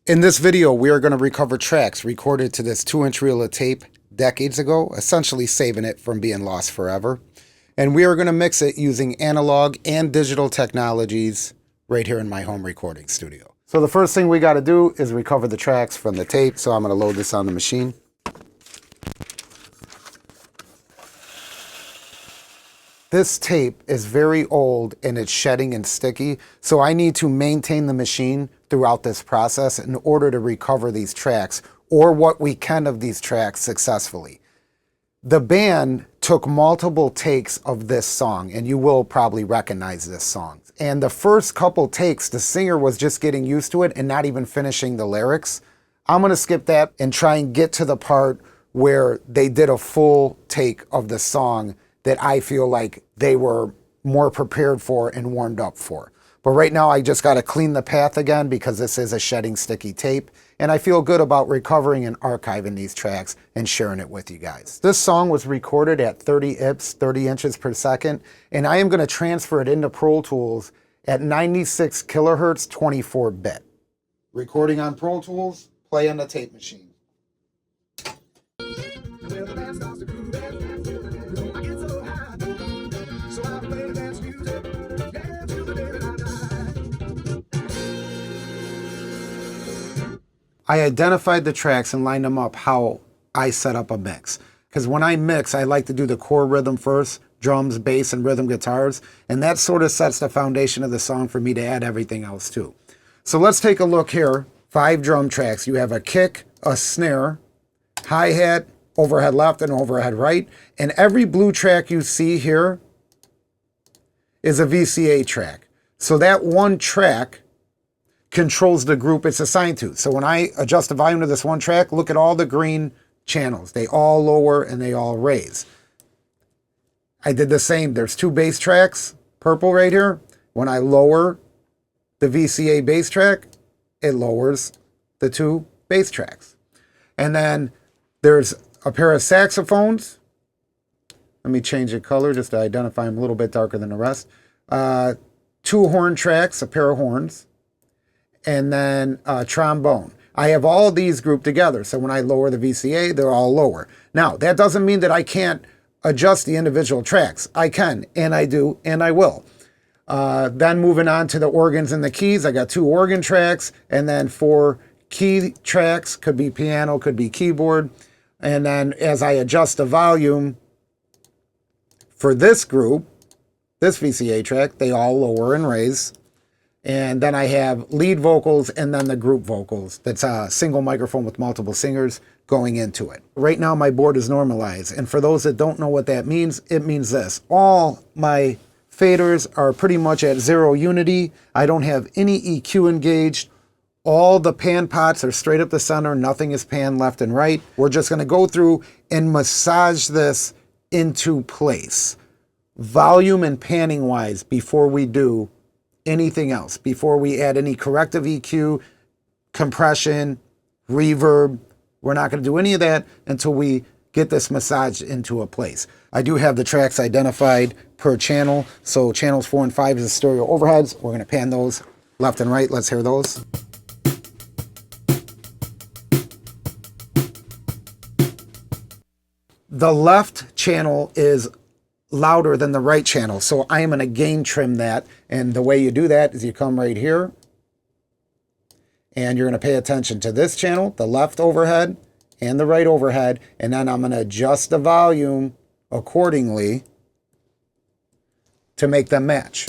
In this video, we are going to recover tracks recorded to this 2-inch reel of tape decades ago, essentially saving it from being lost forever. And we are going to mix it using analog and digital technologies right here in my home recording studio. So the first thing we got to do is recover the tracks from the tape. So I'm going to load this on the machine. This tape is very old and it's shedding and sticky, so I need to maintain the machine throughout this process in order to recover these tracks, or what we can of these tracks, successfully. The band took multiple takes of this song, and you will probably recognize this song. And the first couple takes, the singer was just getting used to it and not even finishing the lyrics. I'm gonna skip that and try and get to the part where they did a full take of the song that I feel like they were more prepared for and warmed up for. But right now I just gotta clean the path again because this is a shedding sticky tape, and I feel good about recovering and archiving these tracks and sharing it with you guys. This song was recorded at 30 IPS, 30 inches per second, and I am gonna transfer it into Pro Tools at 96 kilohertz, 24-bit. Recording on Pro Tools, play on the tape machine. I identified the tracks and lined them up how I set up a mix. Because when I mix, I like to do the core rhythm first, drums, bass, and rhythm guitars, and that sort of sets the foundation of the song for me to add everything else to. So let's take a look here. 5 drum tracks. You have a kick, a snare, hi-hat, overhead left, and overhead right. And every blue track you see here is a VCA track. So that one track controls the group it's assigned to. So when I adjust the volume of this one track, look at all the green channels. They all lower and they all raise. I did the same. There's 2 bass tracks, purple right here. When I lower the VCA bass track, it lowers the 2 bass tracks. And then there's a pair of saxophones. Let me change the color just to identify them a little bit darker than the rest. 2 horn tracks, a pair of horns, and then trombone. I have all of these grouped together, so when I lower the VCA, they're all lower. Now, that doesn't mean that I can't adjust the individual tracks. I can, and I do, and I will. Then moving on to the organs and the keys, I got 2 organ tracks, and then 4 key tracks, could be piano, could be keyboard. And then as I adjust the volume for this group, this VCA track, they all lower and raise. And then I have lead vocals and then the group vocals. That's a single microphone with multiple singers going into it. Right now my board is normalized. And for those that don't know what that means, it means this. All my faders are pretty much at 0 unity. I don't have any EQ engaged. All the pan pots are straight up the center. Nothing is pan left and right. We're just gonna go through and massage this into place, volume and panning wise, before we do anything else, before we add any corrective EQ, compression, reverb. We're not going to do any of that until we get this massaged into a place. I do have the tracks identified per channel. So channels 4 and 5 is the stereo overheads. We're going to pan those left and right. Let's hear those. The left channel is louder than the right channel, so I am going to gain trim that, and the way you do that is you come right here and you're going to pay attention to this channel, the left overhead and the right overhead, and then I'm going to adjust the volume accordingly to make them match.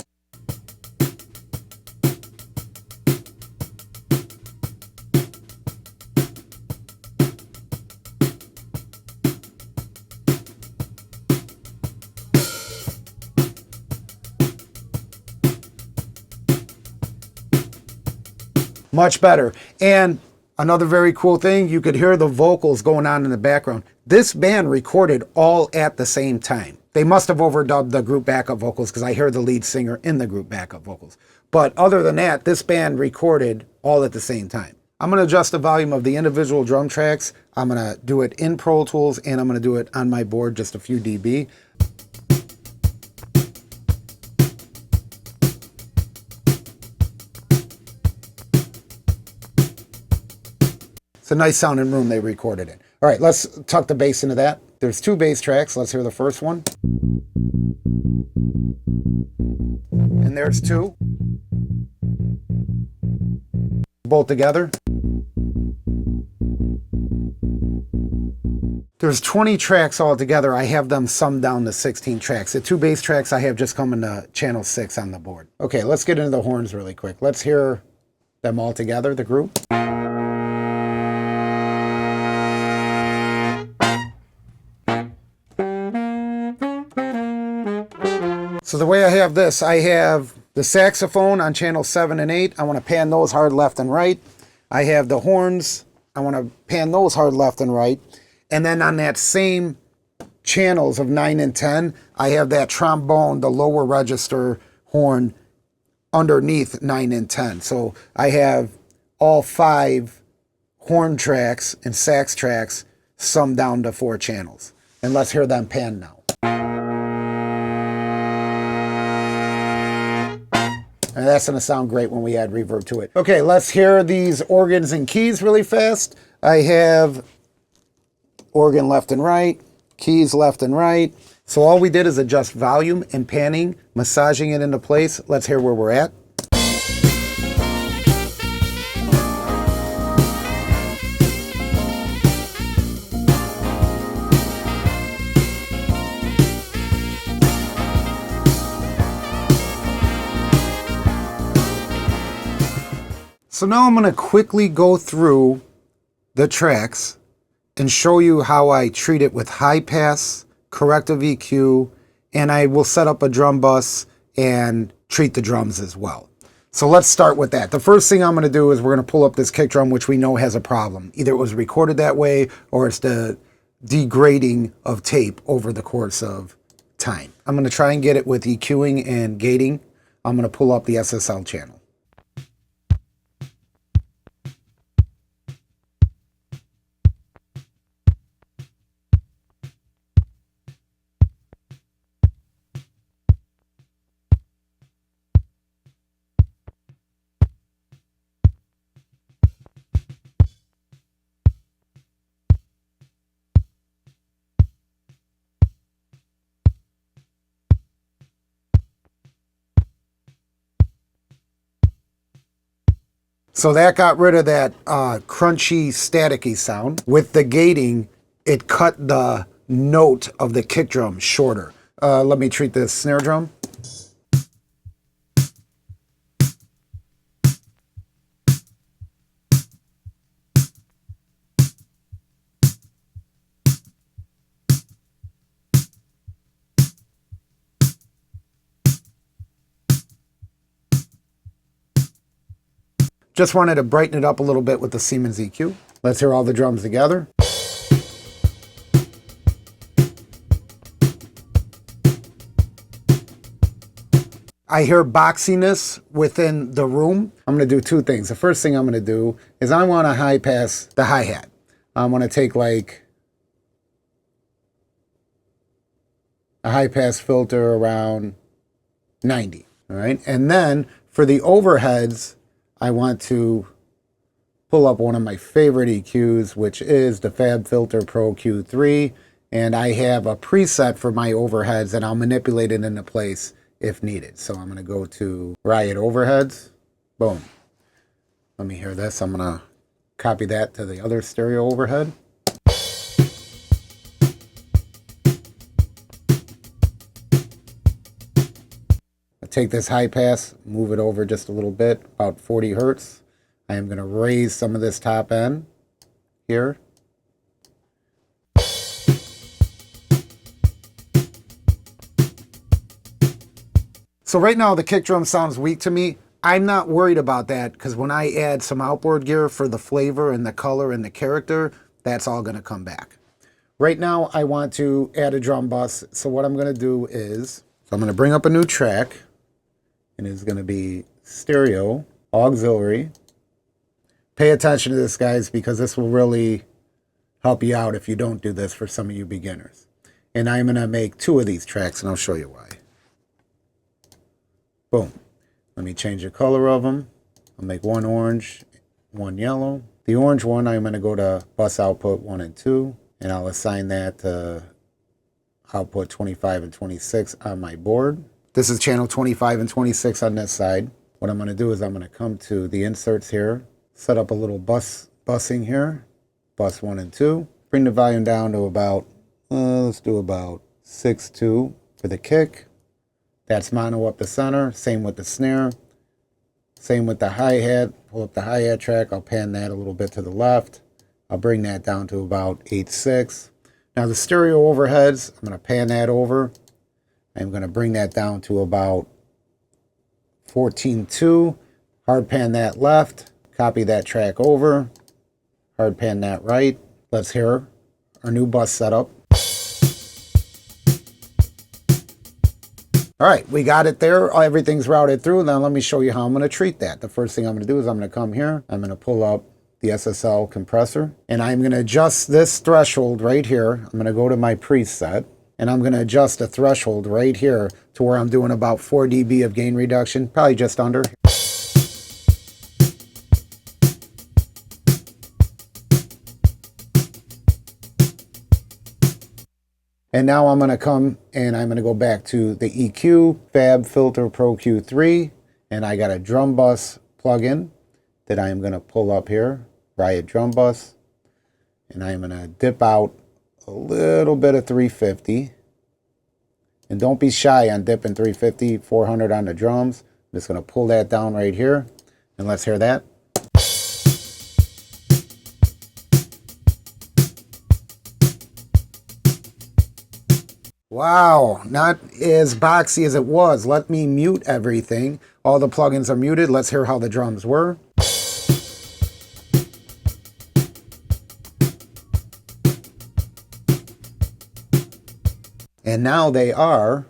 Much better. And another very cool thing, you could hear the vocals going on in the background. This band recorded all at the same time. They must have overdubbed the group backup vocals because I hear the lead singer in the group backup vocals. But other than that, this band recorded all at the same time. I'm going to adjust the volume of the individual drum tracks. I'm going to do it in Pro Tools, and I'm going to do it on my board, just a few dB. It's a nice sounding room they recorded in. All right, let's tuck the bass into that. There's 2 bass tracks. Let's hear the first one. And there's 2. Both together. There's 20 tracks all together. I have them summed down to 16 tracks. The 2 bass tracks I have just coming to channel 6 on the board. Okay, let's get into the horns really quick. Let's hear them all together, the group. So the way I have this, I have the saxophone on channel 7 and 8. I want to pan those hard left and right. I have the horns. I want to pan those hard left and right. And then on that same channels of 9 and 10, I have that trombone, the lower register horn underneath 9 and 10. So I have all 5 horn tracks and sax tracks summed down to 4 channels. And let's hear them pan now. And that's going to sound great when we add reverb to it. Okay, let's hear these organs and keys really fast. I have organ left and right, keys left and right. So all we did is adjust volume and panning, massaging it into place. Let's hear where we're at. So now I'm going to quickly go through the tracks and show you how I treat it with high pass, corrective EQ, and I will set up a drum bus and treat the drums as well. So let's start with that. The first thing I'm going to do is we're going to pull up this kick drum, which we know has a problem. Either it was recorded that way or it's the degrading of tape over the course of time. I'm going to try and get it with EQing and gating. I'm going to pull up the SSL channel. So that got rid of that crunchy, staticky sound. With the gating, it cut the note of the kick drum shorter. Let me treat this snare drum. Just wanted to brighten it up a little bit with the Siemens EQ. Let's hear all the drums together. I hear boxiness within the room. I'm going to do 2 things. The first thing I'm going to do is I want to high pass the hi-hat. I'm going to take like a high pass filter around 90. All right. And then for the overheads, I want to pull up one of my favorite EQs, which is the FabFilter Pro Q3. And I have a preset for my overheads and I'll manipulate it into place if needed. So I'm going to go to Riot overheads. Boom. Let me hear this. I'm going to copy that to the other stereo overhead. Take this high pass, move it over just a little bit, about 40 hertz. I am going to raise some of this top end here. So right now the kick drum sounds weak to me. I'm not worried about that because when I add some outboard gear for the flavor and the color and the character, that's all going to come back. Right now I want to add a drum bus. So what I'm going to do is, I'm going to bring up a new track. And it's going to be stereo, auxiliary. Pay attention to this, guys, because this will really help you out if you don't do this for some of you beginners. And I'm going to make 2 of these tracks, and I'll show you why. Boom. Let me change the color of them. I'll make 1 orange, 1 yellow. The orange one, I'm going to go to bus output 1 and 2, and I'll assign that to output 25 and 26 on my board. This is channel 25 and 26 on this side. What I'm going to do is I'm going to come to the inserts here, set up a little busing here, bus 1 and 2, bring the volume down to about, let's do about 6.2 for the kick. That's mono up the center, same with the snare. Same with the hi-hat. Pull up the hi-hat track. I'll pan that a little bit to the left. I'll bring that down to about 8.6. Now the stereo overheads, I'm going to pan that over. I'm going to bring that down to about 14.2. Hard pan that left. Copy that track over. Hard pan that right. Let's hear our new bus setup. All right, we got it there. Everything's routed through. Now let me show you how I'm going to treat that. The first thing I'm going to do is I'm going to come here. I'm going to pull up the SSL compressor, and I'm going to adjust this threshold right here. I'm going to go to my preset, and I'm going to adjust the threshold right here to where I'm doing about 4 dB of gain reduction, probably just under. And now I'm going to come and I'm going to go back to the EQ, Fab Filter Pro Q3, and I got a drum bus plugin that I am going to pull up here, Riot drum bus, and I'm going to dip out a little bit of 350. And don't be shy on dipping 350, 400 on the drums. I'm just going to pull that down right here, and let's hear that. Wow, not as boxy as it was. Let me mute everything. All the plugins are muted. Let's hear how the drums were. And now they are.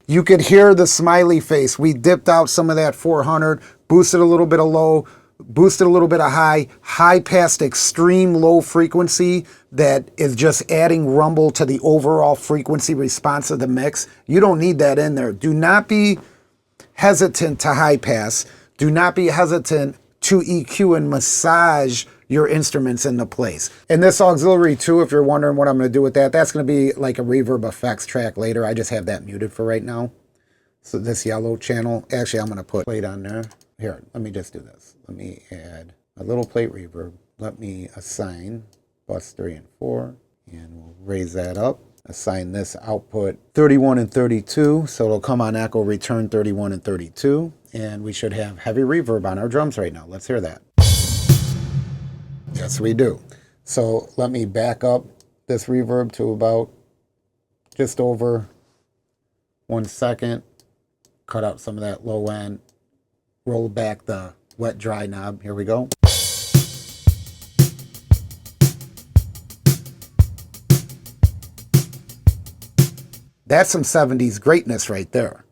You could hear the smiley face. We dipped out some of that 400, boosted a little bit of low, boosted a little bit of high past extreme low frequency that is just adding rumble to the overall frequency response of the mix. You don't need that in there. Do not be hesitant to high pass. Do not be hesitant to EQ and massage your instruments into place. And this auxiliary too, if you're wondering what I'm going to do with that, that's going to be like a reverb effects track later. I just have that muted for right now. So this yellow channel, actually I'm going to put plate on there. Here, let me just do this. Let me add a little plate reverb. Let me assign bus 3 and 4, and we'll raise that up. Assign this output 31 and 32, so it'll come on echo return 31 and 32, and we should have heavy reverb on our drums right now. Let's hear that. Yes, we do. So let me back up this reverb to about just over 1 second. Cut out some of that low end. Roll back the wet dry knob. Here we go. That's some 70s greatness right there.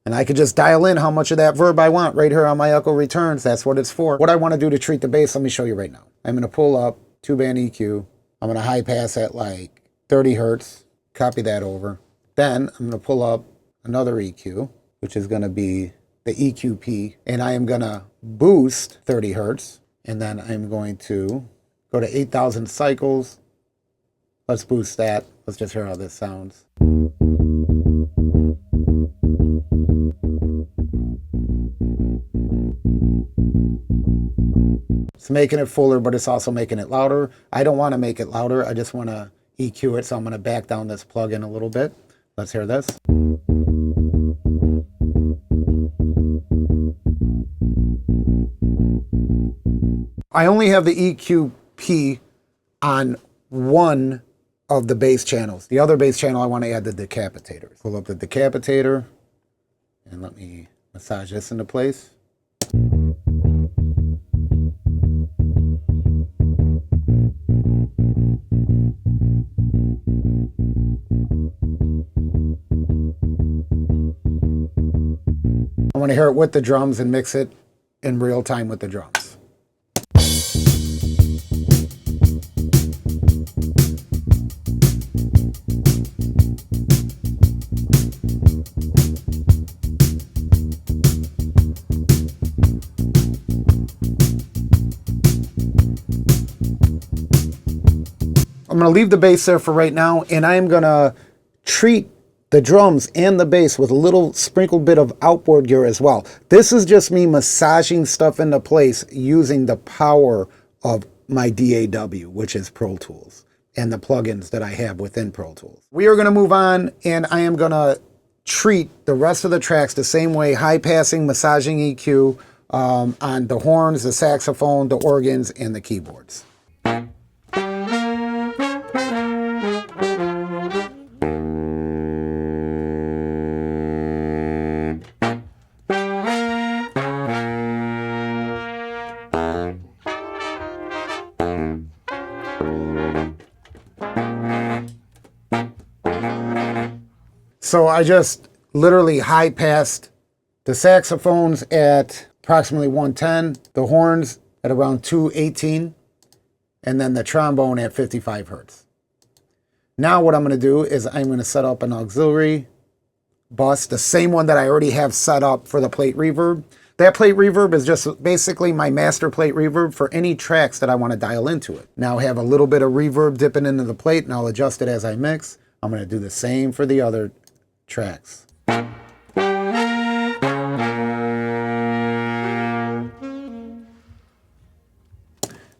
And I could just dial in how much of that verb I want right here on my echo returns. That's what it's for. What I want to do to treat the bass, let me show you right now. I'm going to pull up 2-band EQ. I'm going to high pass at like 30 hertz. Copy that over. Then I'm going to pull up another EQ, which is going to be the EQP, and I am going to boost 30 hertz, and then I'm going to go to 8,000 cycles. Let's boost that. Let's just hear how this sounds. It's making it fuller, but it's also making it louder. I don't want to make it louder. I just want to EQ it, so I'm going to back down this plug-in a little bit. Let's hear this. I only have the EQP on one of the bass channels. The other bass channel, I want to add the decapitator. Pull up the decapitator, and let me massage this into place. I want to hear it with the drums and mix it in real time with the drums. I'm gonna leave the bass there for right now, and I am gonna treat the drums and the bass with a little sprinkled bit of outboard gear as well. This is just me massaging stuff into place using the power of my DAW, which is Pro Tools, and the plugins that I have within Pro Tools. We are gonna move on, and I am gonna treat the rest of the tracks the same way, high passing, massaging EQ on the horns, the saxophone, the organs, and the keyboards. So I just literally high passed the saxophones at approximately 110, the horns at around 218, and then the trombone at 55 hertz. Now what I'm going to do is I'm going to set up an auxiliary bus, the same one that I already have set up for the plate reverb. That plate reverb is just basically my master plate reverb for any tracks that I want to dial into it. Now I have a little bit of reverb dipping into the plate, and I'll adjust it as I mix. I'm going to do the same for the other tracks.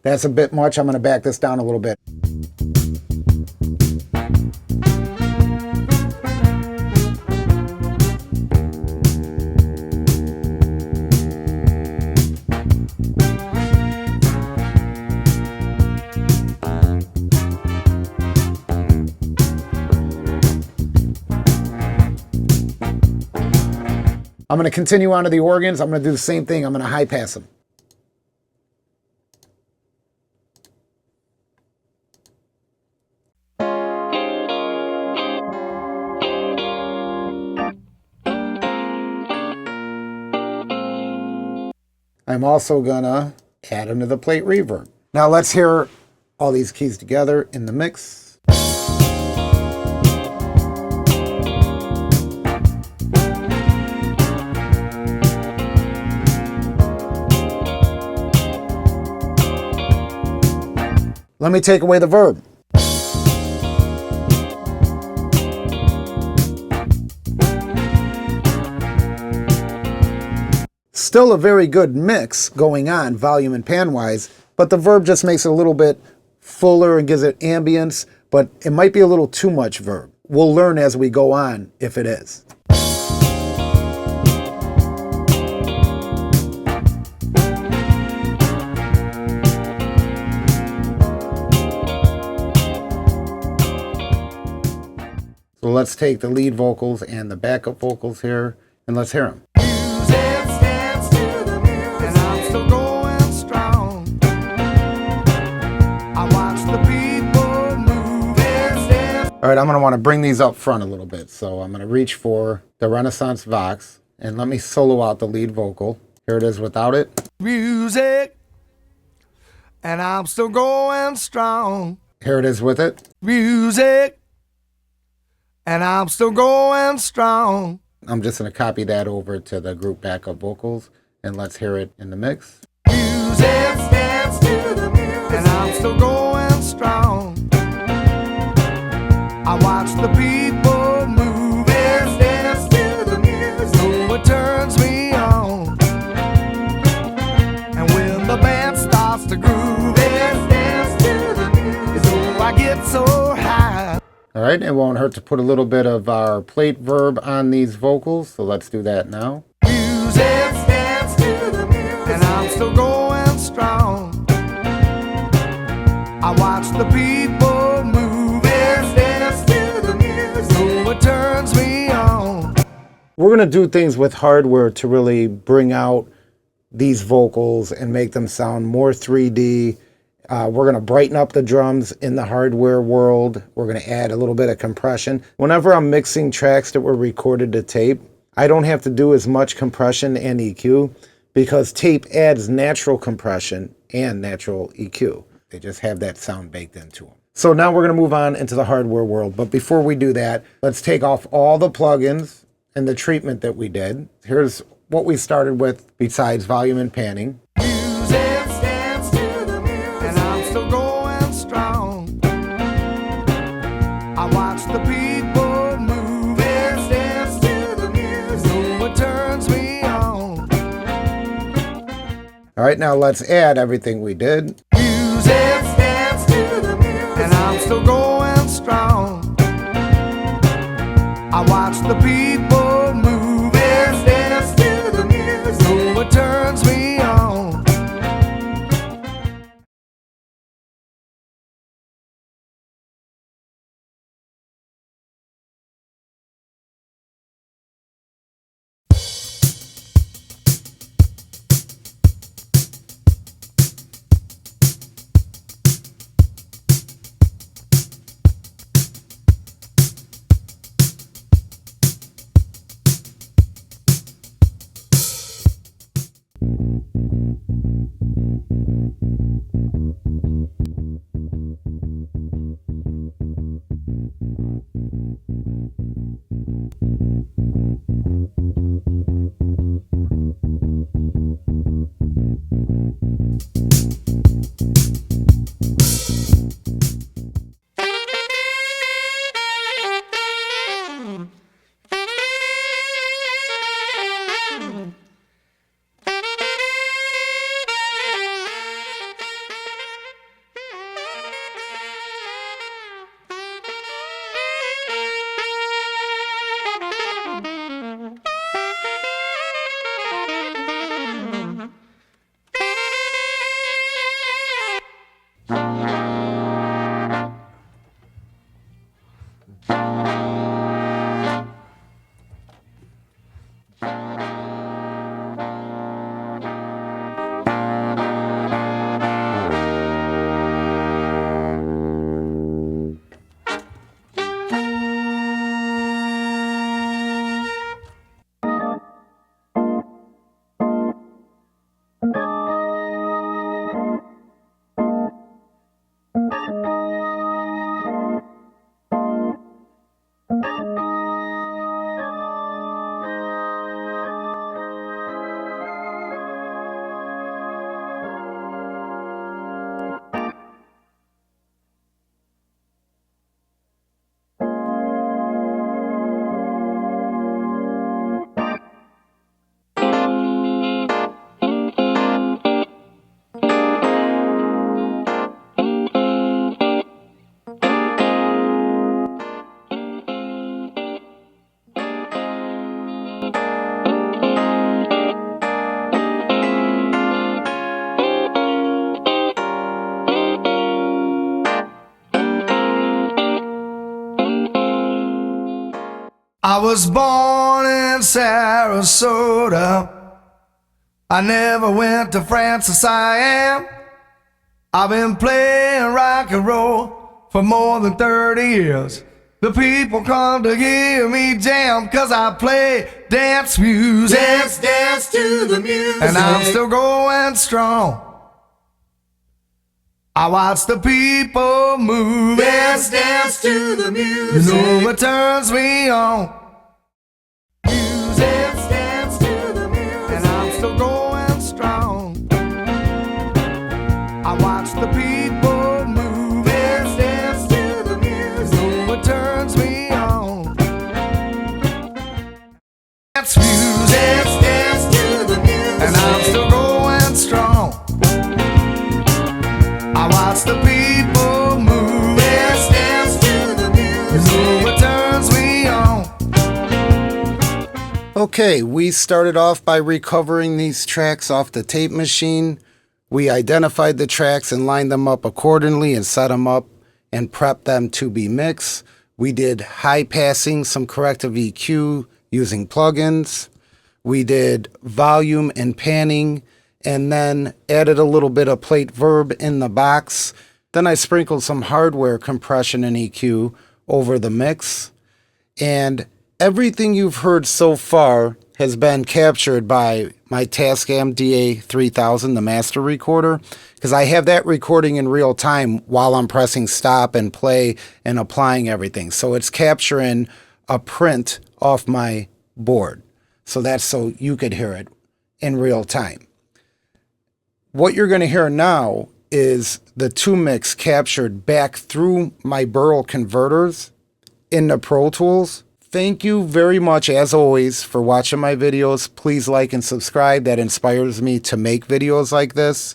That's a bit much. I'm going to back this down a little bit. I'm going to continue on to the organs. I'm going to do the same thing. I'm going to high pass them. I'm also going to add them to the plate reverb. Now let's hear all these keys together in the mix. Let me take away the verb. Still a very good mix going on, volume and pan-wise, but the verb just makes it a little bit fuller and gives it ambience, but it might be a little too much verb. We'll learn as we go on if it is. So let's take the lead vocals and the backup vocals here, and let's hear them. All right, I'm going to want to bring these up front a little bit. So I'm going to reach for the Renaissance Vox, and let me solo out the lead vocal. Here it is without it. Music, and I'm still going strong. Here it is with it. Music, and I'm still going strong. I'm just going to copy that over to the group backup vocals, and let's hear it in the mix. Music, dance to the music, and I'm still going strong. I watch the people move, dance to the music, so it turns me on. And when the band starts to groove, dance to the music, so I get so high. All right, it won't hurt to put a little bit of our plate verb on these vocals, so let's do that now. Music, dance to the music, and I'm still going strong. I watch the people move, dance to the music, so it turns me on. We're going to do things with hardware to really bring out these vocals and make them sound more 3D. We're going to brighten up the drums in the hardware world. We're going to add a little bit of compression. Whenever I'm mixing tracks that were recorded to tape, I don't have to do as much compression and EQ because tape adds natural compression and natural EQ. They just have that sound baked into them. So now we're going to move on into the hardware world. But before we do that, let's take off all the plugins and the treatment that we did. Here's what we started with besides volume and panning. Music, dance to the music, and I'm still going strong. All right, now let's add everything we did. Music dance to the music, and I'm still going strong. I watch the people move and dance to the music. Oh, it turns me on. I was born in Sarasota. I never went to France or Siam. I've been playing rock and roll for more than 30 years. The people come to hear me jam, 'cause I play dance music. Dance, dance to the music. And I'm still going strong. I watch the people move. Dance, dance to the music. You know it turns me on. Dance, dance to the music. And I'm still going strong. I watch the people move. Dance, dance to the music. You know it turns me on. Dance music. Dance, dance to the music. And I'm still going strong. I watch the people move. Dance, dance to the music. You know it turns me on. Okay, we started off by recovering these tracks off the tape machine. We identified the tracks and lined them up accordingly and set them up and prepped them to be mixed. We did high passing, some corrective EQ using plugins. We did volume and panning, and then added a little bit of plate verb in the box. Then I sprinkled some hardware compression and EQ over the mix. And everything you've heard so far has been captured by my Tascam DA3000, the master recorder, because I have that recording in real time while I'm pressing stop and play and applying everything. So it's capturing a print off my board. So that's so you could hear it in real time. What you're going to hear now is the 2-mix captured back through my Burl converters in the Pro Tools Thank you very much, as always, for watching my videos. Please like and subscribe. That inspires me to make videos like this.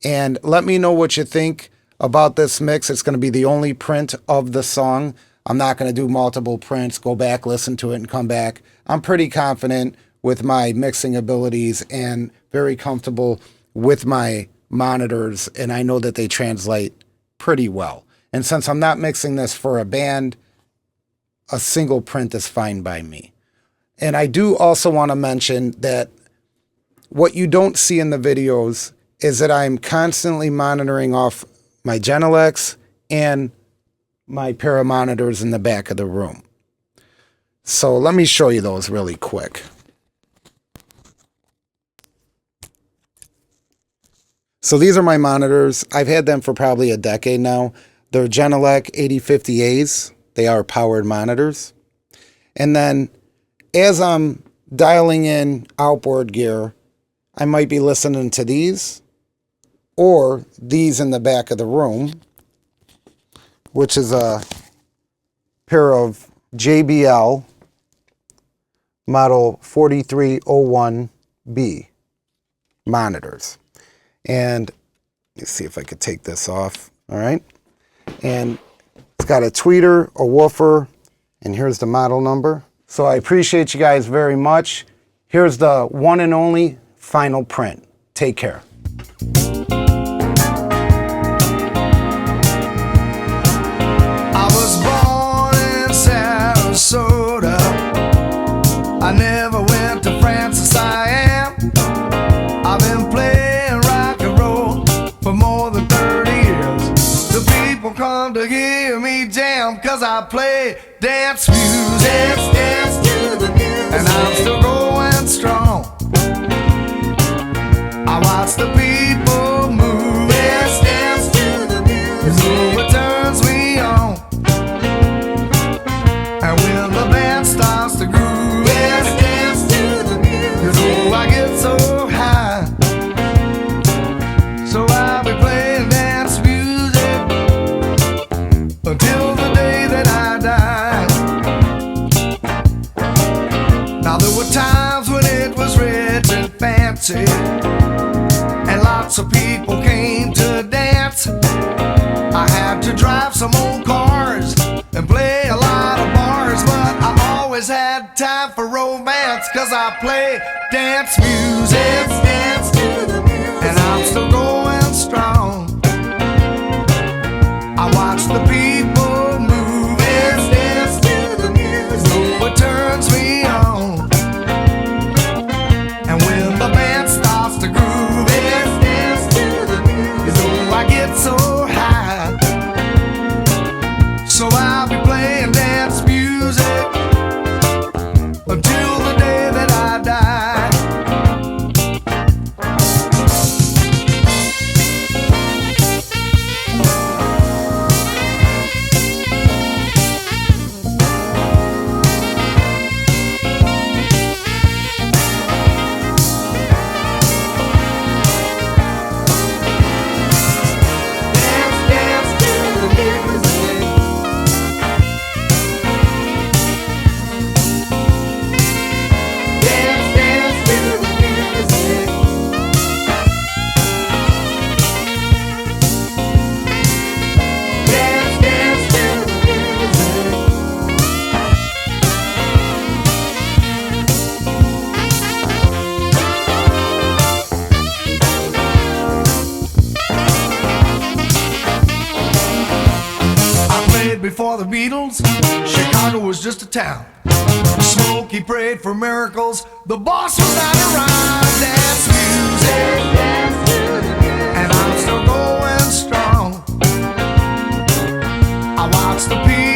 And let me know what you think about this mix. It's going to be the only print of the song. I'm not going to do multiple prints. Go back, listen to it, and come back. I'm pretty confident with my mixing abilities and very comfortable with my monitors, and I know that they translate pretty well. And since I'm not mixing this for a band, a single print is fine by me. And I do also want to mention that what you don't see in the videos is that I'm constantly monitoring off my Genelecs and my pair of monitors in the back of the room. So let me show you those really quick. So these are my monitors. I've had them for probably a decade now. They're Genelec 8050As. They are powered monitors. And then as I'm dialing in outboard gear, I might be listening to these or these in the back of the room, which is a pair of JBL model 4301B monitors. And let's see if I could take this off. All right. And it's got a tweeter, a woofer, and here's the model number. So I appreciate you guys very much. Here's the one and only final print. Take care. I was born in Sarasota. I never went to France as I am. I've been playing rock and roll for more than 30 years. The people come to hear me jam, cause I play dance music. Dance to the music. And I'm still going strong. I watch the people move. Dance to the music. It turns me on. And when the band starts to groove, Dance to the music. I get so high. So I'll be playing dance music until the day that I die. Now there were times when it was rich and fancy, and lots of people came to dance. I had to drive some old cars and play a lot of bars, but I always had time for romance, cause I play dance music. Dance to the music. And I'm still going strong. I watch the people moving. Dance to the music. It turns me on. And when the band starts to groove, Dance to the music. I get so high. So I'll be playing dance music until the day that I die. Dance to the music. Dance to the music. Dance to the music. I played before the Beatles. Chicago was just a town. Smokey prayed for miracles. The boss was not around. Dance music. Dance to the music. And I'm still going strong. I watch the people